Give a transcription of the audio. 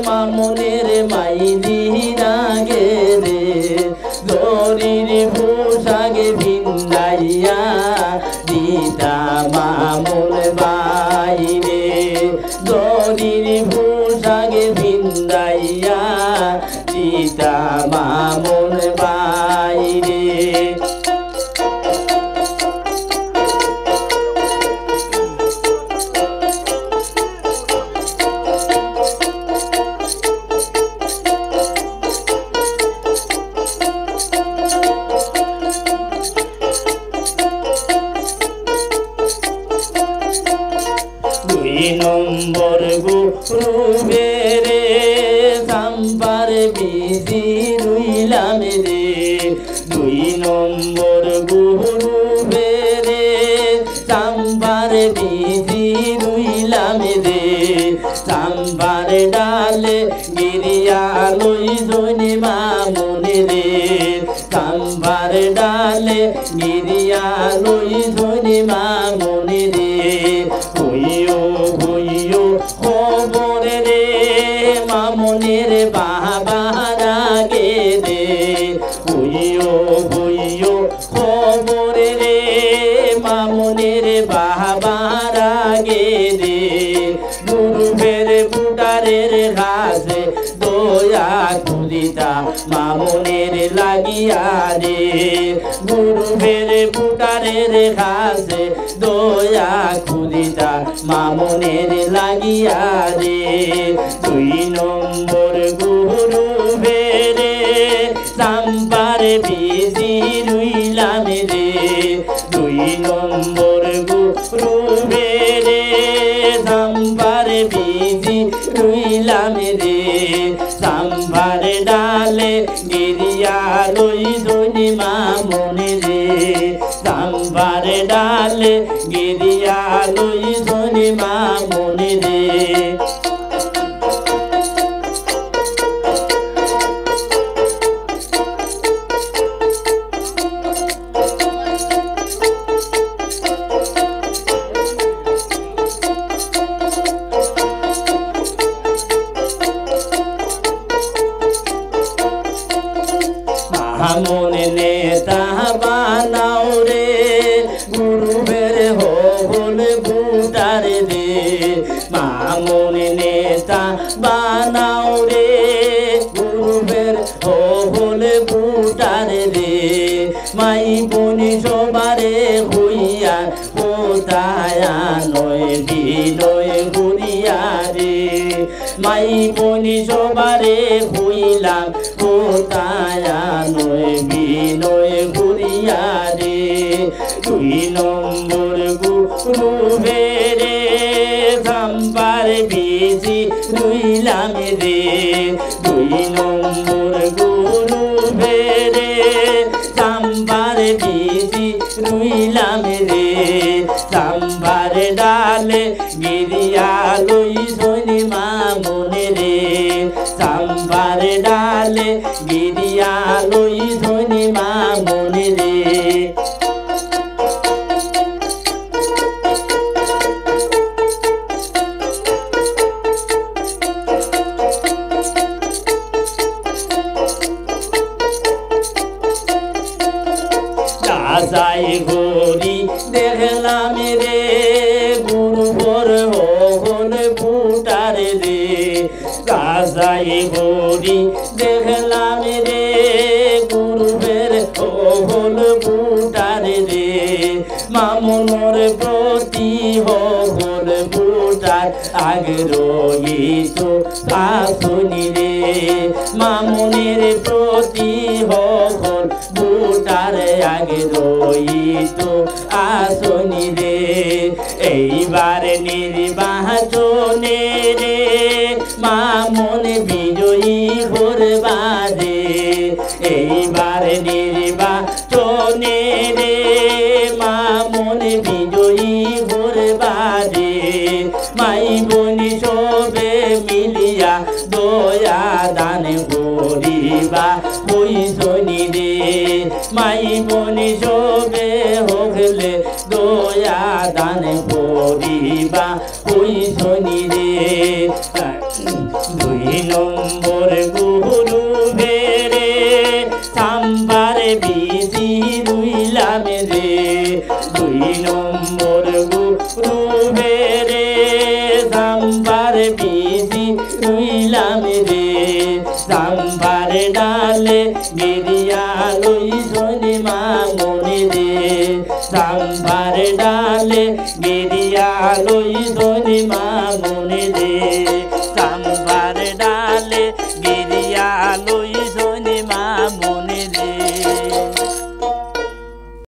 মামনের মাইরি রাগে রে দড়ির পোশাকে ভিন্দাইয়া দিতা মামুন বাইরে দড়ির পোশাকে ভিন্দাইয়া দিতা মামুন বাইরে দুই নম্বর গুরুবে রে সাম্বার বিজি রইলাম রে দুই নম্বর গুরুবে রে সাম্বার বিজি রইলাম রে সাম্বার ডালে গিরিয়া লই জনি মামুনি রে সাম্বার ডালে গিরিয়া লই জনি মামুনি রে হইও হইও খবর রে মামুনের বাবা রাগে রে হইও হইও খবর রে মামুনের বাবা রাগে রে গুরুবের বুটারের ঘাসে দয়া কুলিতা মামুনের লাগিয়া রে গুরুবের বুটারের ঘাসে দয়া কুলিতা মামুনের লাগিয়া রে দুই নম্বর গুরুবের সাম্বার বিজি রইলাম রে দুই নম্বর গুরুবের সাম্বার বিজি রইলাম রে সাম্বার ডালে গিরিয়া লই জনি মামুনি রে সাম্বার ডালে গিরিয়া লই জনি মামুনি রে মামুন নেতা বানাও রে গুরুবের হল বুটার রে মামুন নেতা বানাও রে গুরুবের হল বুটার রে মাই বনি সবারে হইয়া কোথায় নয় বিনয় ঘুরিয়া রে মাই বনি সবারে হইলাম কোথায় নয় বিনয় ঘুরিয়া রে দুই নম্বর গুরুবের সাম্বার বিজি রইলাম রে দুই নম্বর গুরুবের সাম্বার বিজি রইলাম রে সাম্বার ডালে গিরিয়া লই জনি মামুনি রে সাম্বার ডালে গিরিয়া লই জনি মামুনি রে যাই ঘড়ি দেখলাম রে গুরুবর হল বুটার রে যাই ঘড়ি দেখলাম রে গুরুবের হল বুটার রে মামুনের প্রতি হল বুটার আগ্রহিত আসনি রে মামুনের প্রতি হল বুটার আগ্রহিত আসনি রে এইবার নির্বাচনে রে মামুন বিজয়ী করবারে এইবার নির্বাচনে রে মামুন বিজয়ী করবারে মাই বনি সবে মিলিয়া দয়া দান করিবা হইসনি রে মাই বনি সবে হলে দয়া দান করিবা হইসনি রে দুই নম্বর গুরু বেরে সাম্বার বিজি রুইলাম রে দুই নম্বর গুরু বেরে সাম্বার বিজি রুইলাম রে সাম্বার ডালে গিরিয়া লই জনি মা মনে রে